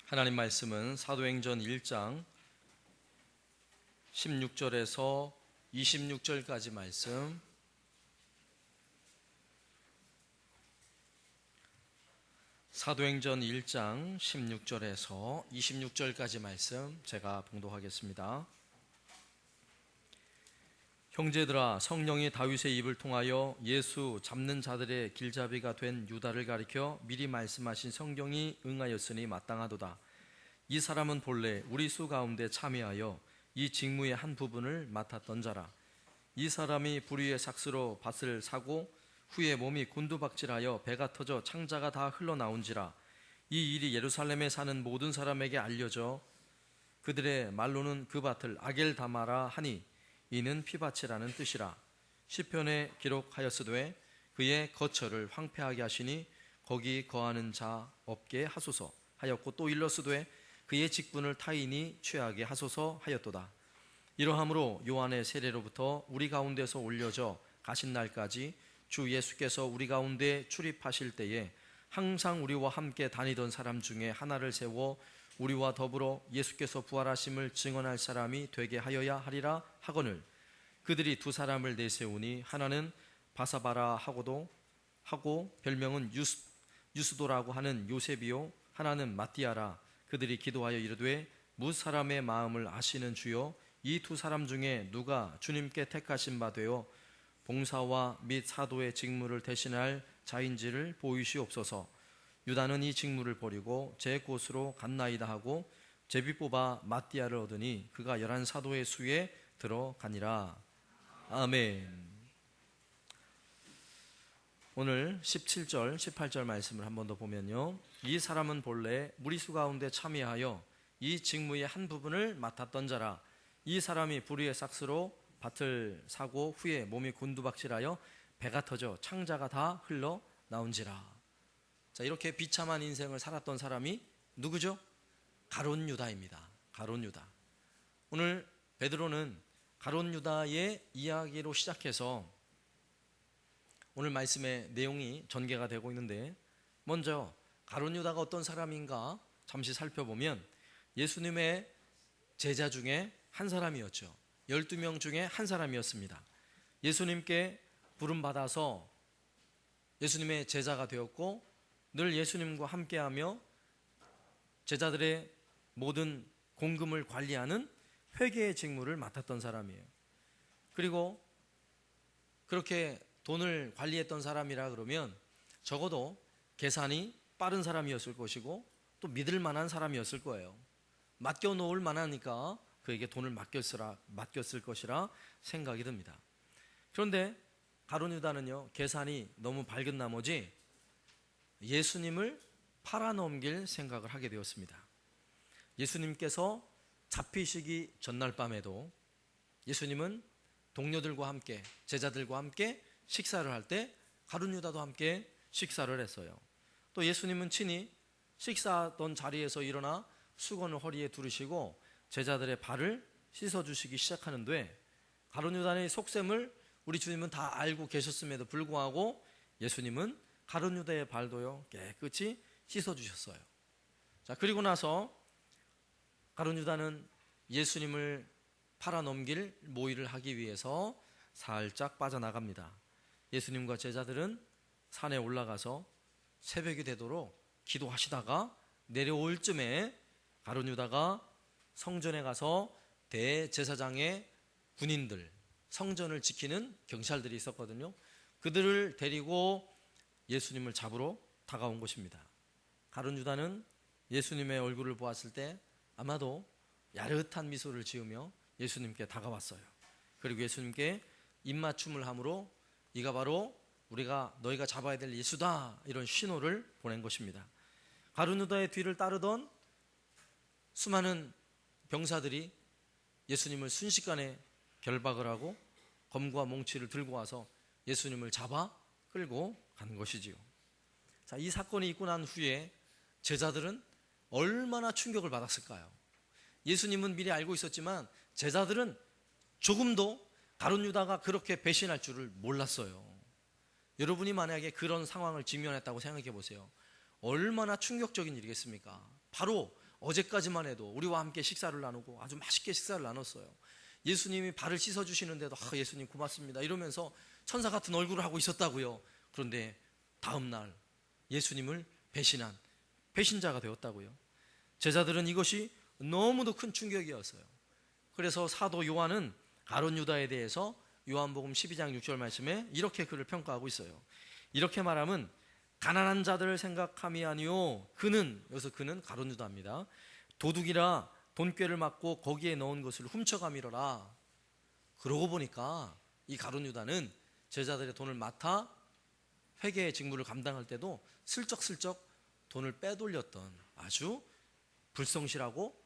하나님 말씀은 사도행전 1장 16절에서 26절까지 말씀, 사도행전 1장 16절에서 26절까지 말씀 제가 봉독하겠습니다. 형제들아, 성령이 다윗의 입을 통하여 예수 잡는 자들의 길잡이가 된 유다를 가리켜 미리 말씀하신 성경이 응하였으니 마땅하도다. 이 사람은 본래 우리 수 가운데 참여하여 이 직무의 한 부분을 맡았던 자라. 이 사람이 불의의 삭스로 밭을 사고 후에 몸이 곤두박질하여 배가 터져 창자가 다 흘러나온지라. 이 일이 예루살렘에 사는 모든 사람에게 알려져 그들의 말로는 그 밭을 아겔다마라 하니 이는 피밭이라는 뜻이라. 시편에 기록하였으되 그의 거처를 황폐하게 하시니 거기 거하는 자 없게 하소서 하였고, 또 일러스되 그의 직분을 타인이 취하게 하소서 하였도다. 이러함으로 요한의 세례로부터 우리 가운데서 올려져 가신 날까지 주 예수께서 우리 가운데 출입하실 때에 항상 우리와 함께 다니던 사람 중에 하나를 세워 우리와 더불어 예수께서 부활하심을 증언할 사람이 되게 하여야 하리라 하거늘, 그들이 두 사람을 내세우니 하나는 바사바라 하고 별명은 유스도라고 하는 요셉이요, 하나는 마띠아라. 그들이 기도하여 이르되 무 사람의 마음을 아시는 주여, 이 두 사람 중에 누가 주님께 택하신 바 되어 봉사와 및 사도의 직무를 대신할 자인지를 보이시옵소서. 유다는 이 직무를 버리고 제 곳으로 갔나이다 하고 제비 뽑아 마띠아를 얻으니 그가 11사도의 수에 들어가니라. 아멘. 오늘 17절 18절 말씀을 한 번 더 보면요, 이 사람은 본래 무리수 가운데 참여하여 이 직무의 한 부분을 맡았던 자라. 이 사람이 불의의 삭스로 밭을 사고 후에 몸이 곤두박질하여 배가 터져 창자가 다 흘러 나온지라. 자, 이렇게 비참한 인생을 살았던 사람이 누구죠? 가룟 유다입니다. 가룟 유다. 오늘 베드로는 가룟 유다의 이야기로 시작해서 오늘 말씀의 내용이 전개가 되고 있는데, 먼저 가룟 유다가 어떤 사람인가 잠시 살펴보면 예수님의 제자 중에 한 사람이었죠. 12명 중에 한 사람이었습니다. 예수님께 부름받아서 예수님의 제자가 되었고 늘 예수님과 함께하며 제자들의 모든 공금을 관리하는 회계의 직무를 맡았던 사람이에요. 그리고 그렇게 돈을 관리했던 사람이라 그러면 적어도 계산이 빠른 사람이었을 것이고 또 믿을 만한 사람이었을 거예요. 맡겨놓을 만하니까 그에게 돈을 맡겼을 것이라 생각이 듭니다. 그런데 가룟 유다는요, 계산이 너무 밝은 나머지 예수님을 팔아넘길 생각을 하게 되었습니다. 예수님께서 잡히시기 전날 밤에도 예수님은 동료들과 함께, 제자들과 함께 식사를 할 때 가룟 유다도 함께 식사를 했어요. 또 예수님은 친히 식사하던 자리에서 일어나 수건을 허리에 두르시고 제자들의 발을 씻어주시기 시작하는데, 가룟 유다의 속셈을 우리 주님은 다 알고 계셨음에도 불구하고 예수님은 가룟 유다의 발도요 깨끗이 씻어주셨어요. 자, 그리고 나서 가룟 유다는 예수님을 팔아넘길 모의를 하기 위해서 살짝 빠져나갑니다. 예수님과 제자들은 산에 올라가서 새벽이 되도록 기도하시다가 내려올 쯤에 가룟 유다가 성전에 가서 대제사장의 군인들, 성전을 지키는 경찰들이 있었거든요. 그들을 데리고 예수님을 잡으러 다가온 것입니다. 가룟 유다는 예수님의 얼굴을 보았을 때 아마도 야릇한 미소를 지으며 예수님께 다가왔어요. 그리고 예수님께 입맞춤을 함으로 이가 바로 너희가 잡아야 될 예수다, 이런 신호를 보낸 것입니다. 가룟 유다의 뒤를 따르던 수많은 병사들이 예수님을 순식간에 결박을 하고 검과 몽치를 들고 와서 예수님을 잡아 끌고 간 것이지요. 자, 이 사건이 있고 난 후에 제자들은 얼마나 충격을 받았을까요? 예수님은 미리 알고 있었지만 제자들은 조금도 가룟 유다가 그렇게 배신할 줄을 몰랐어요. 여러분이 만약에 그런 상황을 직면했다고 생각해 보세요. 얼마나 충격적인 일이겠습니까? 바로 어제까지만 해도 우리와 함께 식사를 나누고 아주 맛있게 식사를 나눴어요. 예수님이 발을 씻어주시는데도 예수님 고맙습니다 이러면서 천사 같은 얼굴을 하고 있었다고요. 그런데 다음날 예수님을 배신한 배신자가 되었다고요. 제자들은 이것이 너무도 큰 충격이었어요. 그래서 사도 요한은 가룟 유다에 대해서 요한복음 12장 6절 말씀에 이렇게 그를 평가하고 있어요. 이렇게 말하면 가난한 자들을 생각함이 아니요 여기서 그는 가룟 유다입니다. 도둑이라 돈꾀를 맞고 거기에 넣은 것을 훔쳐가미러라. 그러고 보니까 이 가룟 유다는 제자들의 돈을 맡아 회계의 직무를 감당할 때도 슬쩍슬쩍 돈을 빼돌렸던 아주 불성실하고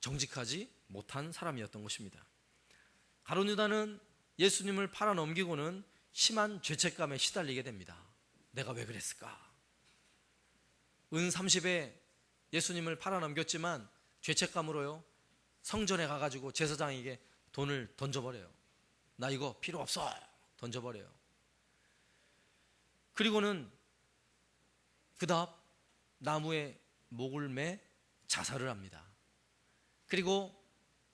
정직하지 못한 사람이었던 것입니다. 가룟 유다는 예수님을 팔아넘기고는 심한 죄책감에 시달리게 됩니다. 내가 왜 그랬을까? 은 30에 예수님을 팔아넘겼지만 죄책감으로요 성전에 가가지고 제사장에게 돈을 던져버려요. 나 이거 필요 없어 던져버려요. 그리고는 그다음 나무에 목을 매 자살을 합니다. 그리고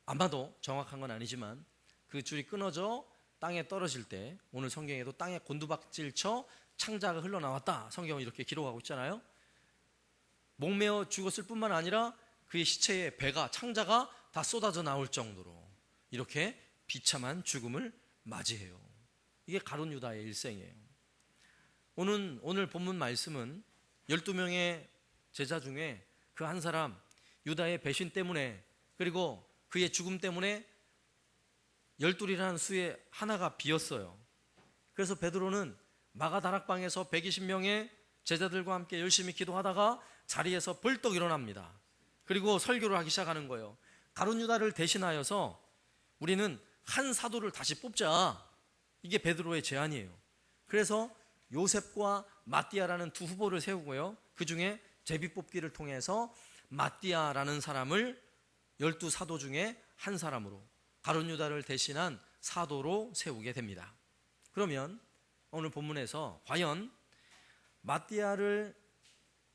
아마도 정확한 건 아니지만 그 줄이 끊어져 땅에 떨어질 때 오늘 성경에도 땅에 곤두박질 쳐 창자가 흘러나왔다 성경은 이렇게 기록하고 있잖아요. 목매어 죽었을 뿐만 아니라 그의 시체에 배가 창자가 다 쏟아져 나올 정도로 이렇게 비참한 죽음을 맞이해요. 이게 가룟 유다의 일생이에요. 오늘 본문 말씀은 12명의 제자 중에 그 한 사람 유다의 배신 때문에 그리고 그의 죽음 때문에 12이라는 수에 하나가 비었어요. 그래서 베드로는 마가다락방에서 120명의 제자들과 함께 열심히 기도하다가 자리에서 벌떡 일어납니다. 그리고 설교를 하기 시작하는 거예요. 가룟 유다를 대신하여서 우리는 한 사도를 다시 뽑자. 이게 베드로의 제안이에요. 그래서 요셉과 마띠아라는 두 후보를 세우고요. 그 중에 제비뽑기를 통해서 마띠아라는 사람을 12사도 중에 한 사람으로 가룟 유다를 대신한 사도로 세우게 됩니다. 그러면 오늘 본문에서 과연 마띠아를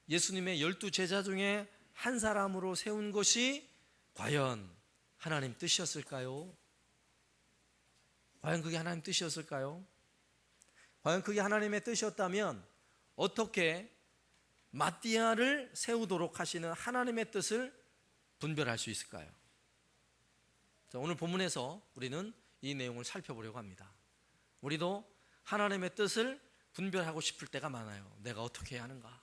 예수님의 12제자 중에 한 사람으로 세운 것이 과연 하나님 뜻이었을까요? 과연 그게 하나님 뜻이었을까요? 과연 그게 하나님의 뜻이었다면 어떻게 마띠아를 세우도록 하시는 하나님의 뜻을 분별할 수 있을까요? 자, 오늘 본문에서 우리는 이 내용을 살펴보려고 합니다. 우리도 하나님의 뜻을 분별하고 싶을 때가 많아요. 내가 어떻게 해야 하는가?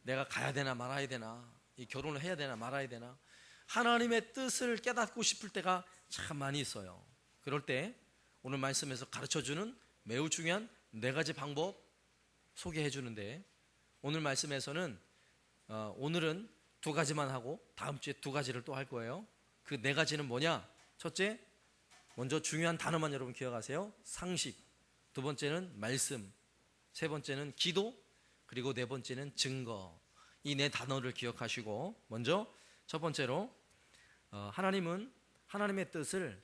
내가 가야 되나 말아야 되나? 이 결혼을 해야 되나 말아야 되나? 하나님의 뜻을 깨닫고 싶을 때가 참 많이 있어요. 그럴 때 오늘 말씀에서 가르쳐주는 매우 중요한 4가지 방법 소개해 주는데 오늘 말씀에서는 오늘은 2가지만 하고 다음 주에 2가지를 또 할 거예요. 그 4가지는 뭐냐? 첫째, 먼저 중요한 단어만 여러분 기억하세요. 상식. 2번째는 말씀. 3번째는 기도. 그리고 4번째는 증거. 이 4단어를 기억하시고 먼저 첫 번째로 하나님은 하나님의 뜻을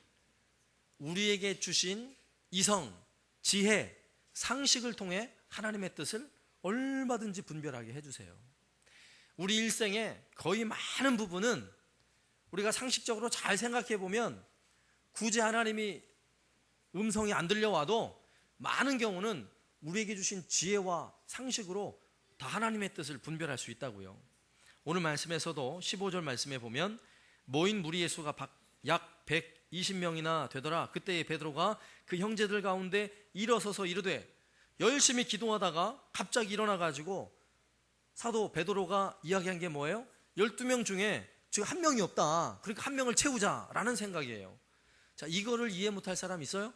우리에게 주신 이성, 지혜, 상식을 통해 하나님의 뜻을 얼마든지 분별하게 해주세요. 우리 일생의 거의 많은 부분은 우리가 상식적으로 잘 생각해 보면 굳이 하나님이 음성이 안 들려와도 많은 경우는 우리에게 주신 지혜와 상식으로 다 하나님의 뜻을 분별할 수 있다고요. 오늘 말씀에서도 15절 말씀에 보면 모인 무리의 수가 약 120명이나 되더라. 그때의 베드로가 그 형제들 가운데 일어서서 이르되 열심히 기도하다가 갑자기 일어나가지고 사도 베드로가 이야기한 게 뭐예요? 12명 중에 지금 한 명이 없다. 그러니까 한 명을 채우자라는 생각이에요. 자, 이거를 이해 못할 사람 있어요?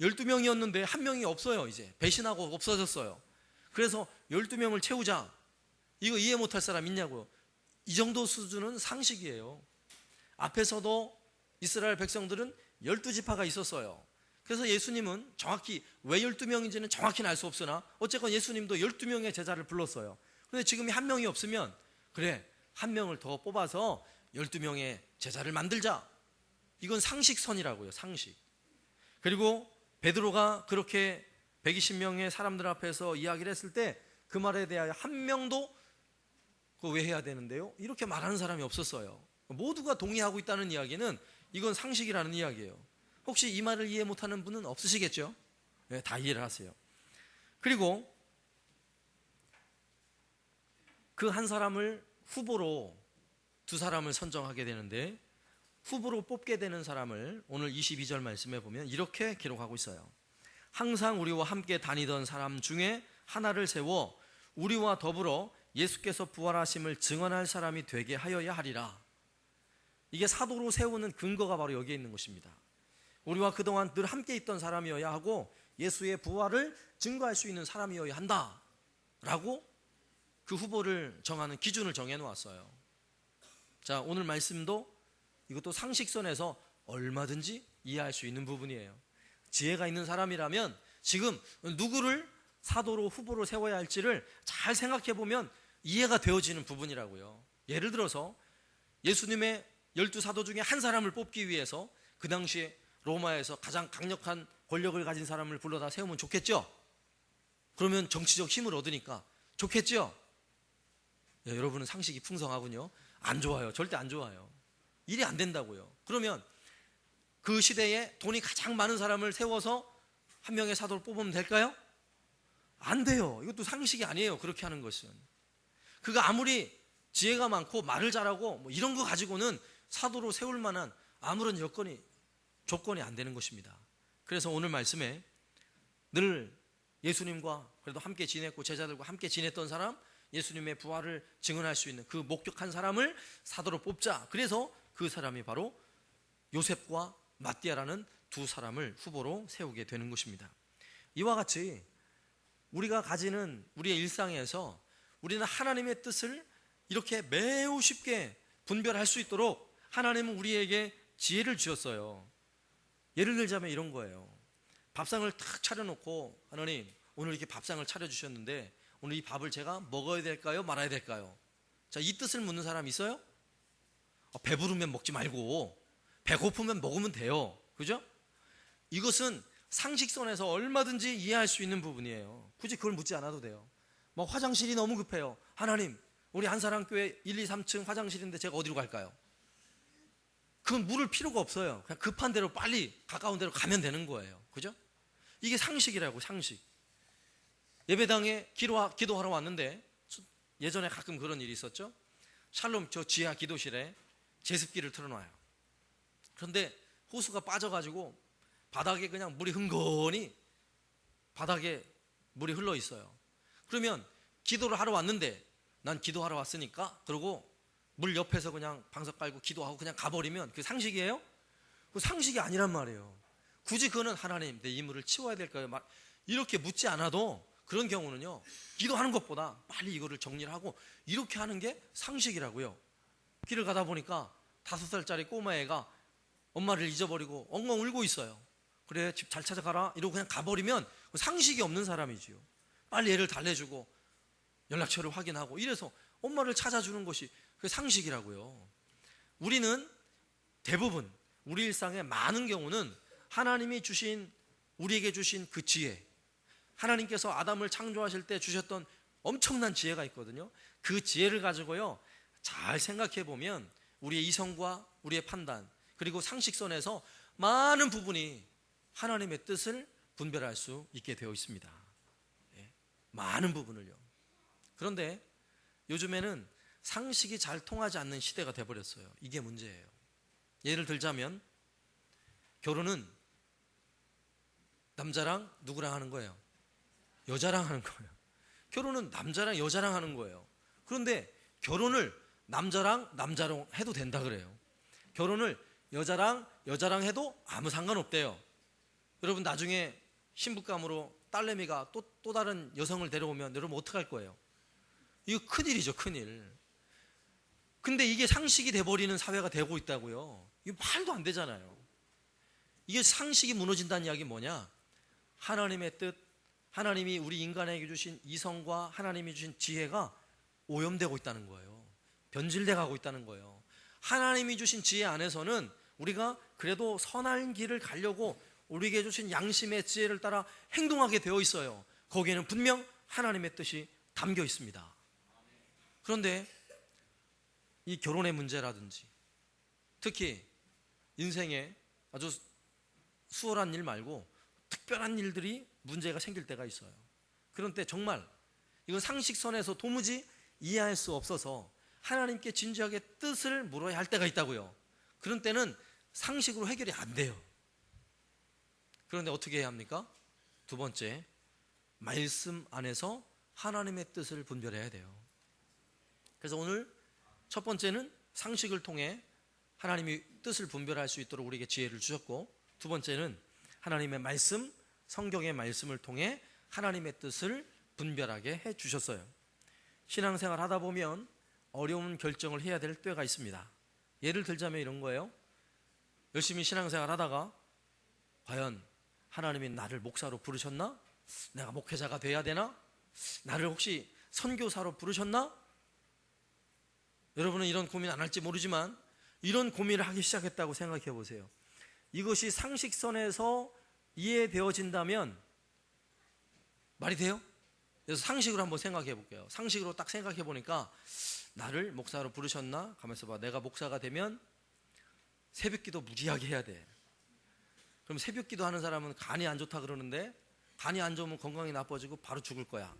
12명이었는데 한 명이 없어요. 이제 배신하고 없어졌어요. 그래서 12명을 채우자. 이거 이해 못할 사람 있냐고요. 이 정도 수준은 상식이에요. 앞에서도 이스라엘 백성들은 12지파가 있었어요. 그래서 예수님은 정확히 왜 12명인지는 정확히는 알 수 없으나 어쨌건 예수님도 12명의 제자를 불렀어요. 그런데 지금이 한 명이 없으면 그래, 한 명을 더 뽑아서 12명의 제자를 만들자. 이건 상식선이라고요. 상식. 그리고 베드로가 그렇게 120명의 사람들 앞에서 이야기를 했을 때 그 말에 대하여 한 명도 그거 왜 해야 되는데요? 이렇게 말하는 사람이 없었어요. 모두가 동의하고 있다는 이야기는 이건 상식이라는 이야기예요. 혹시 이 말을 이해 못하는 분은 없으시겠죠? 네, 다 이해를 하세요. 그리고 그 한 사람을 후보로 두 사람을 선정하게 되는데, 후보로 뽑게 되는 사람을 오늘 22절 말씀에 보면 이렇게 기록하고 있어요. 항상 우리와 함께 다니던 사람 중에 하나를 세워 우리와 더불어 예수께서 부활하심을 증언할 사람이 되게 하여야 하리라. 이게 사도로 세우는 근거가 바로 여기에 있는 것입니다. 우리와 그동안 늘 함께 있던 사람이어야 하고 예수의 부활을 증거할 수 있는 사람이어야 한다 라고 그 후보를 정하는 기준을 정해 놓았어요. 자, 오늘 말씀도 이것도 상식선에서 얼마든지 이해할 수 있는 부분이에요. 지혜가 있는 사람이라면 지금 누구를 사도로 후보로 세워야 할지를 잘 생각해 보면 이해가 되어지는 부분이라고요. 예를 들어서 예수님의 12사도 중에 한 사람을 뽑기 위해서 그 당시에 로마에서 가장 강력한 권력을 가진 사람을 불러다 세우면 좋겠죠? 그러면 정치적 힘을 얻으니까 좋겠죠? 네, 여러분은 상식이 풍성하군요. 안 좋아요. 절대 안 좋아요. 일이 안 된다고요. 그러면 그 시대에 돈이 가장 많은 사람을 세워서 한 명의 사도를 뽑으면 될까요? 안 돼요. 이것도 상식이 아니에요. 그렇게 하는 것은. 그가 아무리 지혜가 많고 말을 잘하고 뭐 이런 거 가지고는 사도로 세울 만한 아무런 조건이 안 되는 것입니다. 그래서 오늘 말씀에 늘 예수님과 그래도 함께 지냈고 제자들과 함께 지냈던 사람, 예수님의 부활을 증언할 수 있는 그 목격한 사람을 사도로 뽑자. 그래서 그 사람이 바로 요셉과 마띠아라는 두 사람을 후보로 세우게 되는 것입니다. 이와 같이 우리가 가지는 우리의 일상에서 우리는 하나님의 뜻을 이렇게 매우 쉽게 분별할 수 있도록 하나님은 우리에게 지혜를 주셨어요. 예를 들자면 이런 거예요. 밥상을 탁 차려놓고, 하나님 오늘 이렇게 밥상을 차려주셨는데 오늘 이 밥을 제가 먹어야 될까요? 말아야 될까요? 자, 이 뜻을 묻는 사람 있어요? 배부르면 먹지 말고 배고프면 먹으면 돼요. 그죠? 이것은 상식선에서 얼마든지 이해할 수 있는 부분이에요. 굳이 그걸 묻지 않아도 돼요. 뭐 화장실이 너무 급해요. 하나님, 우리 한사랑교회 1, 2, 3층 화장실인데 제가 어디로 갈까요? 그건 물을 필요가 없어요. 그냥 급한 대로 빨리 가까운 데로 가면 되는 거예요. 그죠? 이게 상식이라고, 상식. 예배당에 기도하러 왔는데, 예전에 가끔 그런 일이 있었죠. 샬롬 저 지하 기도실에 제습기를 틀어놔요. 그런데 호수가 빠져가지고 바닥에 그냥 물이 흥건히 바닥에 물이 흘러 있어요. 그러면 기도를 하러 왔는데, 난 기도하러 왔으니까 그러고 물 옆에서 그냥 방석 깔고 기도하고 그냥 가버리면 그게 상식이에요? 그 상식이 아니란 말이에요. 굳이 그거는 하나님 내 이 물을 치워야 될까요? 이렇게 묻지 않아도 그런 경우는요, 기도하는 것보다 빨리 이거를 정리를 하고 이렇게 하는 게 상식이라고요. 길을 가다 보니까 5살짜리 꼬마애가 엄마를 잊어버리고 엉엉 울고 있어요. 그래, 집 잘 찾아가라 이러고 그냥 가버리면 상식이 없는 사람이지요. 빨리 애를 달래주고 연락처를 확인하고 이래서 엄마를 찾아주는 것이 그 상식이라고요. 우리는 대부분 우리 일상의 많은 경우는 하나님이 우리에게 주신 그 지혜, 하나님께서 아담을 창조하실 때 주셨던 엄청난 지혜가 있거든요. 그 지혜를 가지고요, 잘 생각해 보면 우리의 이성과 우리의 판단 그리고 상식선에서 많은 부분이 하나님의 뜻을 분별할 수 있게 되어 있습니다. 많은 부분을요. 그런데 요즘에는 상식이 잘 통하지 않는 시대가 돼버렸어요. 이게 문제예요. 예를 들자면 결혼은 남자랑 누구랑 하는 거예요? 여자랑 하는 거예요. 결혼은 남자랑 여자랑 하는 거예요. 그런데 결혼을 남자랑 해도 된다 그래요. 결혼을 여자랑 해도 아무 상관없대요. 여러분 나중에 신부감으로 딸내미가 또 다른 여성을 데려오면 여러분 어떡할 거예요? 이거 큰일이죠, 큰일. 근데 이게 상식이 돼버리는 사회가 되고 있다고요. 이거 말도 안 되잖아요. 이게 상식이 무너진다는 이야기는 뭐냐? 하나님의 뜻, 하나님이 우리 인간에게 주신 이성과 하나님이 주신 지혜가 오염되고 있다는 거예요. 변질돼 가고 있다는 거예요. 하나님이 주신 지혜 안에서는 우리가 그래도 선한 길을 가려고 우리에게 주신 양심의 지혜를 따라 행동하게 되어 있어요. 거기에는 분명 하나님의 뜻이 담겨 있습니다. 그런데 이 결혼의 문제라든지 특히 인생에 아주 수월한 일 말고 특별한 일들이 문제가 생길 때가 있어요. 그런 때 정말 이건 상식선에서 도무지 이해할 수 없어서 하나님께 진지하게 뜻을 물어야 할 때가 있다고요. 그런 때는 상식으로 해결이 안 돼요. 그런데 어떻게 해야 합니까? 두 번째, 말씀 안에서 하나님의 뜻을 분별해야 돼요. 그래서 오늘 첫 번째는 상식을 통해 하나님이 뜻을 분별할 수 있도록 우리에게 지혜를 주셨고, 두 번째는 하나님의 말씀, 성경의 말씀을 통해 하나님의 뜻을 분별하게 해 주셨어요. 신앙생활 하다 보면 어려운 결정을 해야 될 때가 있습니다. 예를 들자면 이런 거예요. 열심히 신앙생활 하다가 과연 하나님이 나를 목사로 부르셨나? 내가 목회자가 돼야 되나? 나를 혹시 선교사로 부르셨나? 여러분은 이런 고민 안 할지 모르지만 이런 고민을 하기 시작했다고 생각해 보세요. 이것이 상식선에서 이해되어진다면 말이 돼요? 그래서 상식으로 한번 생각해 볼게요. 상식으로 딱 생각해 보니까 나를 목사로 부르셨나? 가만있어 봐. 내가 목사가 되면 새벽기도 무지하게 해야 돼. 그럼 새벽기도 하는 사람은 간이 안 좋다 그러는데 간이 안 좋으면 건강이 나빠지고 바로 죽을 거야.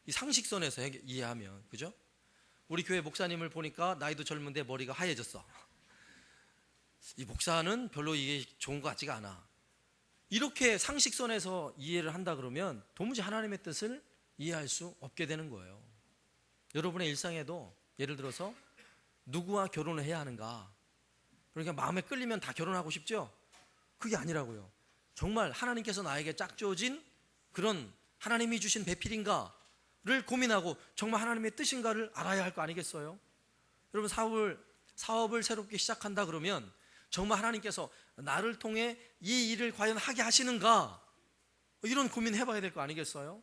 이 상식선에서 이해하면, 그죠? 우리 교회 목사님을 보니까 나이도 젊은데 머리가 하얘졌어. 이 목사는 별로 이게 좋은 것 같지가 않아. 이렇게 상식선에서 이해를 한다 그러면 도무지 하나님의 뜻을 이해할 수 없게 되는 거예요. 여러분의 일상에도 예를 들어서 누구와 결혼을 해야 하는가? 그러니까 마음에 끌리면 다 결혼하고 싶죠? 그게 아니라고요. 정말 하나님께서 나에게 짝지어진 그런 하나님이 주신 배필인가를 고민하고 정말 하나님의 뜻인가를 알아야 할 거 아니겠어요? 여러분 사업을 새롭게 시작한다 그러면 정말 하나님께서 나를 통해 이 일을 과연 하게 하시는가? 이런 고민 해봐야 될 거 아니겠어요?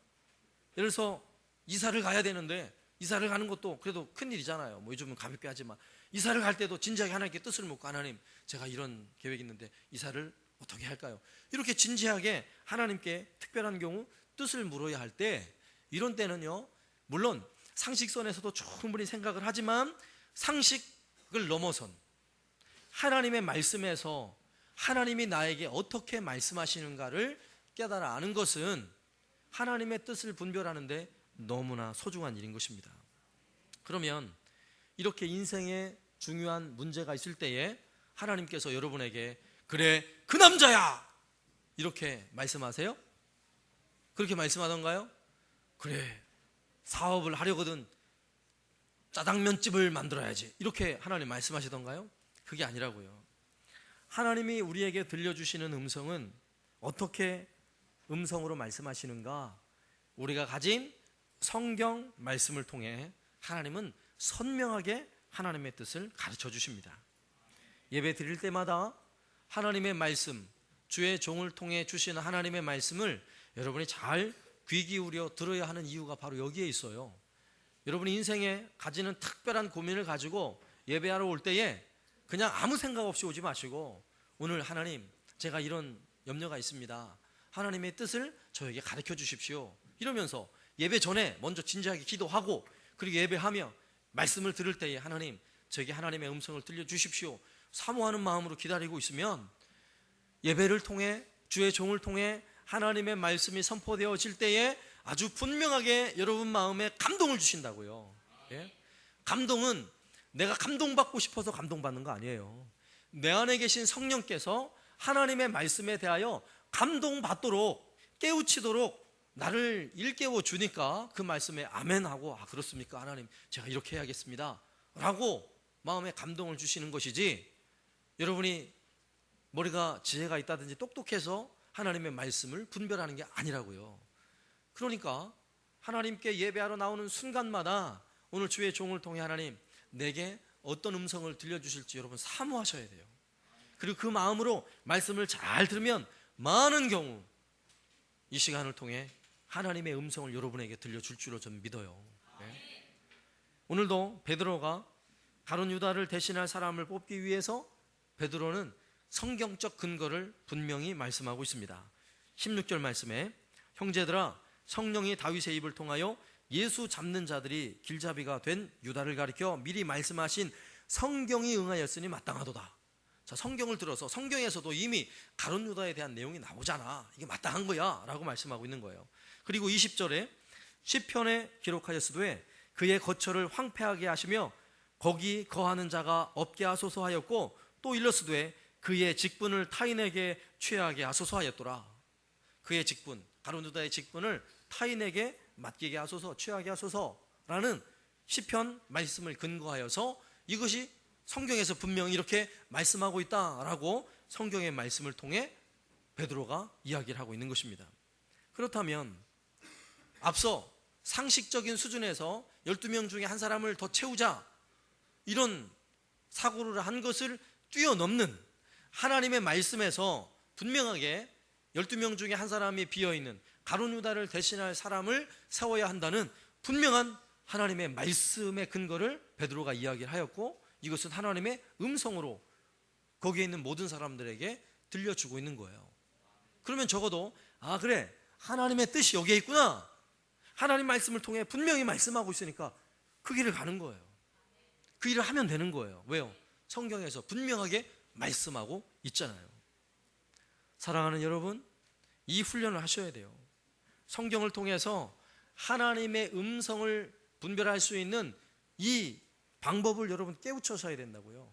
예를 들어서 이사를 가야 되는데 이사를 가는 것도 그래도 큰일이잖아요. 뭐 요즘은 가볍게 하지만 이사를 갈 때도 진지하게 하나님께 뜻을 묻고 하나님 제가 이런 계획이 있는데 이사를 어떻게 할까요? 이렇게 진지하게 하나님께 특별한 경우 뜻을 물어야 할 때 이런 때는요 물론 상식선에서도 충분히 생각을 하지만 상식을 넘어선 하나님의 말씀에서 하나님이 나에게 어떻게 말씀하시는가를 깨달아 아는 것은 하나님의 뜻을 분별하는데 너무나 소중한 일인 것입니다. 그러면 이렇게 인생에 중요한 문제가 있을 때에 하나님께서 여러분에게 그래 그 남자야 이렇게 말씀하세요? 그렇게 말씀하던가요? 그래 사업을 하려거든 짜장면집을 만들어야지 이렇게 하나님 말씀하시던가요? 그게 아니라고요. 하나님이 우리에게 들려주시는 음성은 어떻게 음성으로 말씀하시는가? 우리가 가진 성경 말씀을 통해 하나님은 선명하게 하나님의 뜻을 가르쳐 주십니다. 예배 드릴 때마다 하나님의 말씀, 주의 종을 통해 주시는 하나님의 말씀을 여러분이 잘 귀 기울여 들어야 하는 이유가 바로 여기에 있어요. 여러분이 인생에 가지는 특별한 고민을 가지고 예배하러 올 때에 그냥 아무 생각 없이 오지 마시고 오늘 하나님 제가 이런 염려가 있습니다. 하나님의 뜻을 저에게 가르쳐 주십시오. 이러면서 예배 전에 먼저 진지하게 기도하고 그리고 예배하며 말씀을 들을 때에 하나님 저에게 하나님의 음성을 들려주십시오. 사모하는 마음으로 기다리고 있으면 예배를 통해 주의 종을 통해 하나님의 말씀이 선포되어질 때에 아주 분명하게 여러분 마음에 감동을 주신다고요. 예? 감동은 내가 감동받고 싶어서 감동받는 거 아니에요. 내 안에 계신 성령께서 하나님의 말씀에 대하여 감동받도록 깨우치도록 나를 일깨워 주니까 그 말씀에 아멘하고 아 그렇습니까 하나님 제가 이렇게 해야겠습니다 라고 마음에 감동을 주시는 것이지 여러분이 머리가 지혜가 있다든지 똑똑해서 하나님의 말씀을 분별하는 게 아니라고요. 그러니까 하나님께 예배하러 나오는 순간마다 오늘 주의 종을 통해 하나님 내게 어떤 음성을 들려주실지 여러분 사모하셔야 돼요. 그리고 그 마음으로 말씀을 잘 들으면 많은 경우 이 시간을 통해 하나님의 음성을 여러분에게 들려줄 줄로 저는 믿어요. 네. 오늘도 베드로가 가룟 유다를 대신할 사람을 뽑기 위해서 베드로는 성경적 근거를 분명히 말씀하고 있습니다. 16절 말씀에 형제들아 성령이 다윗의 입을 통하여 예수 잡는 자들이 길잡이가 된 유다를 가리켜 미리 말씀하신 성경이 응하였으니 마땅하도다. 자, 성경을 들어서 성경에서도 이미 가룟 유다에 대한 내용이 나오잖아. 이게 마땅한 거야 라고 말씀하고 있는 거예요. 그리고 20절에 시편에 기록하였으되 그의 거처를 황폐하게 하시며 거기 거하는 자가 없게 하소서 하였고, 또 일렀으되 그의 직분을 타인에게 취하게 하소서 하였더라. 그의 직분, 가룟 유다의 직분을 타인에게 맡기게 하소서, 취하게 하소서라는 시편 말씀을 근거하여서 이것이 성경에서 분명히 이렇게 말씀하고 있다라고 성경의 말씀을 통해 베드로가 이야기를 하고 있는 것입니다. 그렇다면 앞서 상식적인 수준에서 12명 중에 한 사람을 더 채우자, 이런 사고를 한 것을 뛰어넘는 하나님의 말씀에서 분명하게 12명 중에 한 사람이 비어있는 가룟 유다를 대신할 사람을 세워야 한다는 분명한 하나님의 말씀의 근거를 베드로가 이야기를 하였고, 이것은 하나님의 음성으로 거기에 있는 모든 사람들에게 들려주고 있는 거예요. 그러면 적어도 아, 그래, 하나님의 뜻이 여기에 있구나, 하나님 말씀을 통해 분명히 말씀하고 있으니까 그 길을 가는 거예요. 그 일을 하면 되는 거예요. 왜요? 성경에서 분명하게 말씀하고 있잖아요. 사랑하는 여러분, 이 훈련을 하셔야 돼요. 성경을 통해서 하나님의 음성을 분별할 수 있는 이 방법을 여러분 깨우쳐서야 된다고요.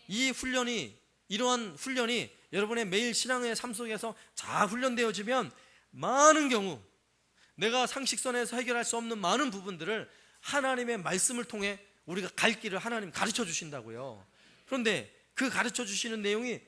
이 훈련이, 이러한 훈련이 여러분의 매일 신앙의 삶 속에서 잘 훈련되어지면 많은 경우 내가 상식선에서 해결할 수 없는 많은 부분들을 하나님의 말씀을 통해 우리가 갈 길을 하나님 가르쳐 주신다고요. 그런데 그 가르쳐 주시는 내용이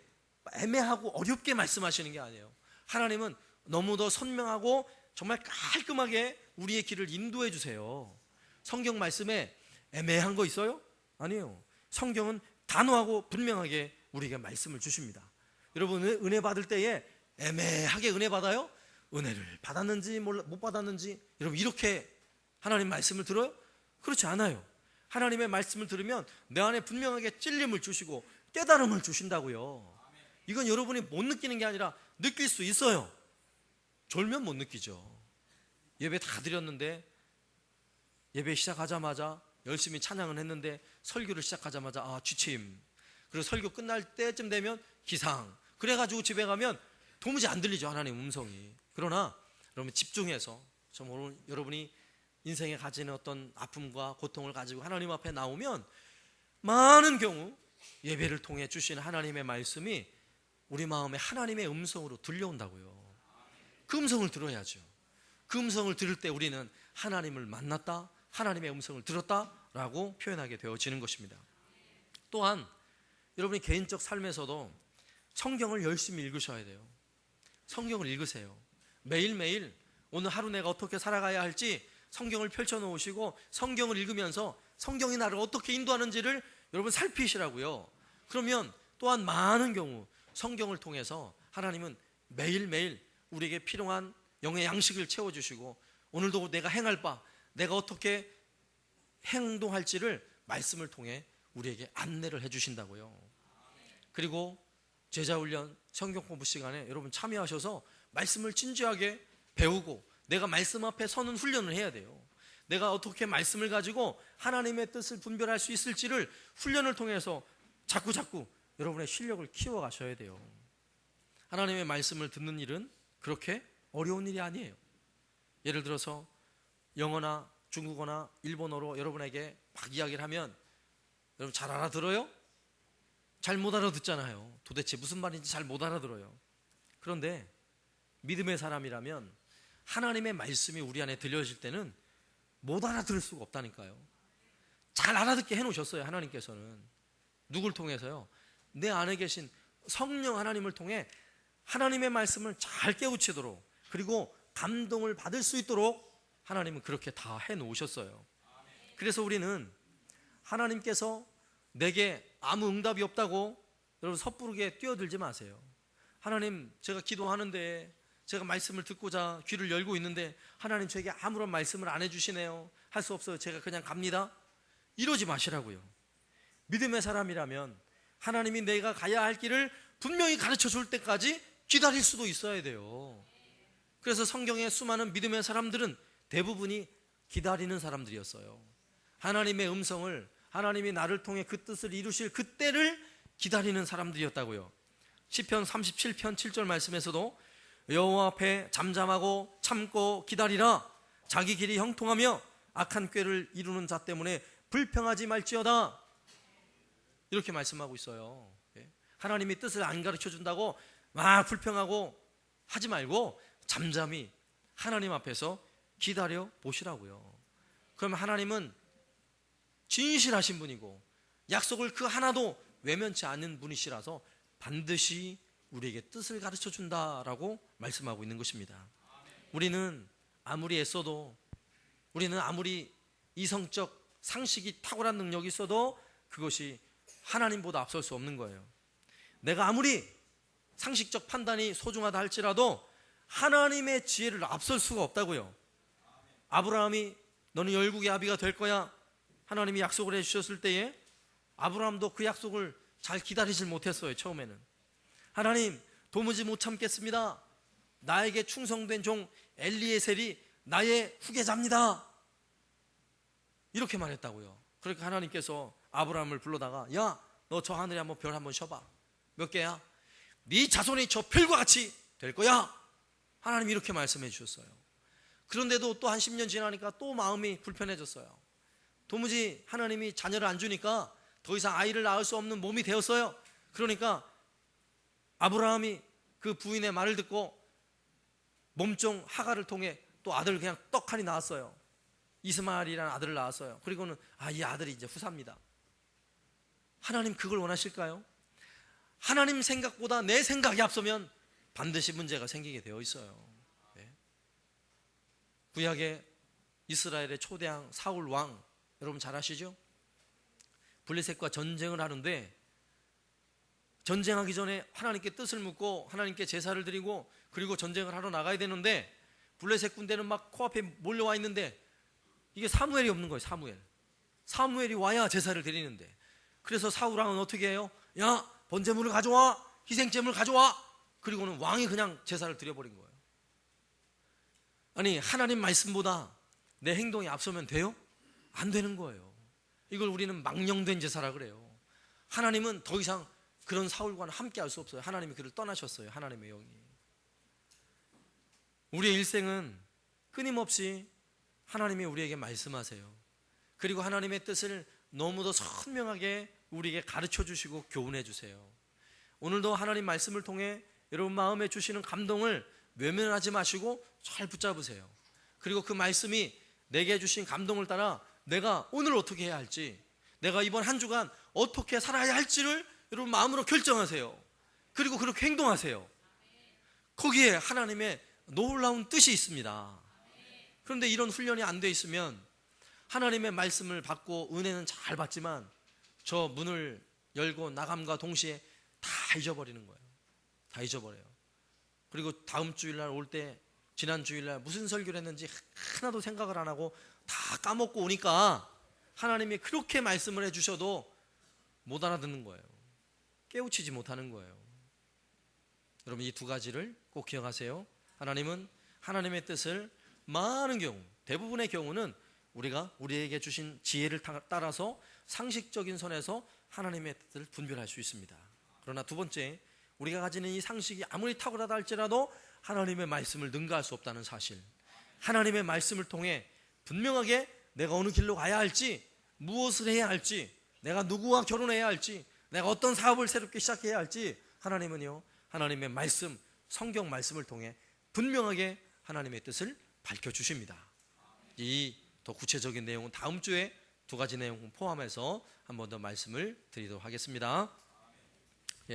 애매하고 어렵게 말씀하시는 게 아니에요. 하나님은 너무도 선명하고 정말 깔끔하게 우리의 길을 인도해 주세요. 성경 말씀에 애매한 거 있어요? 아니에요. 성경은 단호하고 분명하게 우리에게 말씀을 주십니다. 여러분, 은혜 받을 때에 애매하게 은혜 받아요? 은혜를 받았는지 못 받았는지 여러분 이렇게 하나님 말씀을 들어요? 그렇지 않아요. 하나님의 말씀을 들으면 내 안에 분명하게 찔림을 주시고 깨달음을 주신다고요. 이건 여러분이 못 느끼는 게 아니라 느낄 수 있어요. 졸면 못 느끼죠. 예배 다 드렸는데, 예배 시작하자마자 열심히 찬양을 했는데 설교를 시작하자마자 아, 취침, 그리고 설교 끝날 때쯤 되면 기상, 그래가지고 집에 가면 도무지 안 들리죠, 하나님 음성이. 그러나 여러분 집중해서 정말 여러분이 인생에 가지는 어떤 아픔과 고통을 가지고 하나님 앞에 나오면 많은 경우 예배를 통해 주시는 하나님의 말씀이 우리 마음에 하나님의 음성으로 들려온다고요. 그 음성을 들어야죠. 그 음성을 들을 때 우리는 하나님을 만났다, 하나님의 음성을 들었다라고 표현하게 되어지는 것입니다. 또한 여러분이 개인적 삶에서도 성경을 열심히 읽으셔야 돼요. 성경을 읽으세요. 매일매일 오늘 하루 내가 어떻게 살아가야 할지 성경을 펼쳐놓으시고 성경을 읽으면서 성경이 나를 어떻게 인도하는지를 여러분 살피시라고요. 그러면 또한 많은 경우 성경을 통해서 하나님은 매일매일 우리에게 필요한 영의 양식을 채워주시고 오늘도 내가 행할 바, 내가 어떻게 행동할지를 말씀을 통해 우리에게 안내를 해주신다고요. 그리고 제자훈련 성경 공부 시간에 여러분 참여하셔서 말씀을 진지하게 배우고 내가 말씀 앞에 서는 훈련을 해야 돼요. 내가 어떻게 말씀을 가지고 하나님의 뜻을 분별할 수 있을지를 훈련을 통해서 자꾸 여러분의 실력을 키워가셔야 돼요. 하나님의 말씀을 듣는 일은 그렇게 어려운 일이 아니에요. 예를 들어서 영어나 중국어나 일본어로 여러분에게 막 이야기를 하면 여러분 잘 알아들어요? 잘 못 알아듣잖아요. 도대체 무슨 말인지 잘 못 알아들어요. 그런데 믿음의 사람이라면 하나님의 말씀이 우리 안에 들려질 때는 못 알아들을 수가 없다니까요. 잘 알아듣게 해놓으셨어요. 하나님께서는. 누굴 통해서요? 내 안에 계신 성령 하나님을 통해 하나님의 말씀을 잘 깨우치도록, 그리고 감동을 받을 수 있도록 하나님은 그렇게 다 해놓으셨어요. 그래서 우리는 하나님께서 내게 아무 응답이 없다고 여러분 섣부르게 뛰어들지 마세요. 하나님, 제가 기도하는데, 제가 말씀을 듣고자 귀를 열고 있는데 하나님 저에게 아무런 말씀을 안 해주시네요. 할 수 없어요. 제가 그냥 갑니다. 이러지 마시라고요. 믿음의 사람이라면 하나님이 내가 가야 할 길을 분명히 가르쳐 줄 때까지 기다릴 수도 있어야 돼요. 그래서 성경의 수많은 믿음의 사람들은 대부분이 기다리는 사람들이었어요. 하나님의 음성을 하나님이 나를 통해 그 뜻을 이루실 그때를 기다리는 사람들이었다고요. 시편 37편 7절 말씀에서도 여호와 앞에 잠잠하고 참고 기다리라. 자기 길이 형통하며 악한 꾀를 이루는 자 때문에 불평하지 말지어다. 이렇게 말씀하고 있어요. 하나님이 뜻을 안 가르쳐 준다고 막 불평하고 하지 말고 잠잠히 하나님 앞에서 기다려 보시라고요. 그러면 하나님은 진실하신 분이고 약속을 그 하나도 외면치 않는 분이시라서 반드시 우리에게 뜻을 가르쳐 준다라고 말씀하고 있는 것입니다. 우리는 아무리 애써도, 우리는 아무리 이성적 상식이 탁월한 능력이 있어도 그것이 하나님보다 앞설 수 없는 거예요. 내가 아무리 상식적 판단이 소중하다 할지라도 하나님의 지혜를 앞설 수가 없다고요. 아브라함이 너는 열국의 아비가 될 거야 하나님이 약속을 해주셨을 때에 아브라함도 그 약속을 잘 기다리질 못했어요. 처음에는 하나님 도무지 못 참겠습니다. 나에게 충성된 종 엘리에셀이 나의 후계자입니다. 이렇게 말했다고요. 그러니까 하나님께서 아브라함을 불러다가 야, 너 저 하늘에 한번 별 한번 쉬어봐. 몇 개야? 네 자손이 저 별과 같이 될 거야. 하나님이 이렇게 말씀해 주셨어요. 그런데도 또 한 10년 지나니까 또 마음이 불편해졌어요. 도무지 하나님이 자녀를 안 주니까 더 이상 아이를 낳을 수 없는 몸이 되었어요. 그러니까 아브라함이 그 부인의 말을 듣고 몸종 하갈을 통해 또 아들을 그냥 떡하니 낳았어요. 이스마엘이라는 아들을 낳았어요. 그리고는 이 아들이 이제 후사입니다. 하나님 그걸 원하실까요? 하나님 생각보다 내 생각이 앞서면 반드시 문제가 생기게 되어 있어요. 구약의 이스라엘의 초대왕 사울 왕, 여러분 잘 아시죠? 블레셋과 전쟁을 하는데 전쟁하기 전에 하나님께 뜻을 묻고 하나님께 제사를 드리고 그리고 전쟁을 하러 나가야 되는데 블레셋 군대는 막 코앞에 몰려와 있는데 이게 사무엘이 없는 거예요. 사무엘이 와야 제사를 드리는데, 그래서 사울 왕은 어떻게 해요? 야, 번제물을 가져와, 희생제물을 가져와. 그리고는 왕이 그냥 제사를 드려버린 거예요. 아니, 하나님 말씀보다 내 행동이 앞서면 돼요? 안 되는 거예요. 이걸 우리는 망령된 제사라 그래요. 하나님은 더 이상 그런 사울과는 함께 할 수 없어요. 하나님이 그를 떠나셨어요. 하나님의 영이. 우리의 일생은 끊임없이 하나님이 우리에게 말씀하세요. 그리고 하나님의 뜻을 너무도 선명하게 우리에게 가르쳐 주시고 교훈해 주세요. 오늘도 하나님 말씀을 통해 여러분 마음에 주시는 감동을 외면하지 마시고 잘 붙잡으세요. 그리고 그 말씀이 내게 주신 감동을 따라 내가 오늘 어떻게 해야 할지, 내가 이번 한 주간 어떻게 살아야 할지를 여러분 마음으로 결정하세요. 그리고 그렇게 행동하세요. 거기에 하나님의 놀라운 뜻이 있습니다. 그런데 이런 훈련이 안 돼 있으면 하나님의 말씀을 받고 은혜는 잘 받지만 저 문을 열고 나감과 동시에 다 잊어버리는 거예요. 다 잊어버려요. 그리고 다음 주일날 올 때 지난 주일날 무슨 설교를 했는지 하나도 생각을 안 하고 다 까먹고 오니까 하나님이 그렇게 말씀을 해주셔도 못 알아듣는 거예요. 깨우치지 못하는 거예요. 여러분 이 두 가지를 꼭 기억하세요. 하나님은 하나님의 뜻을 많은 경우, 대부분의 경우는 우리가 우리에게 주신 지혜를 따라서 상식적인 선에서 하나님의 뜻을 분별할 수 있습니다. 그러나 두 번째, 우리가 가지는 이 상식이 아무리 탁월하다 할지라도 하나님의 말씀을 능가할 수 없다는 사실. 하나님의 말씀을 통해 분명하게 내가 어느 길로 가야 할지, 무엇을 해야 할지, 내가 누구와 결혼해야 할지, 내가 어떤 사업을 새롭게 시작해야 할지 하나님은요, 하나님의 말씀, 성경 말씀을 통해 분명하게 하나님의 뜻을 밝혀주십니다. 이 더 구체적인 내용은 다음 주에 두 가지 내용 포함해서 한 번 더 말씀을 드리도록 하겠습니다.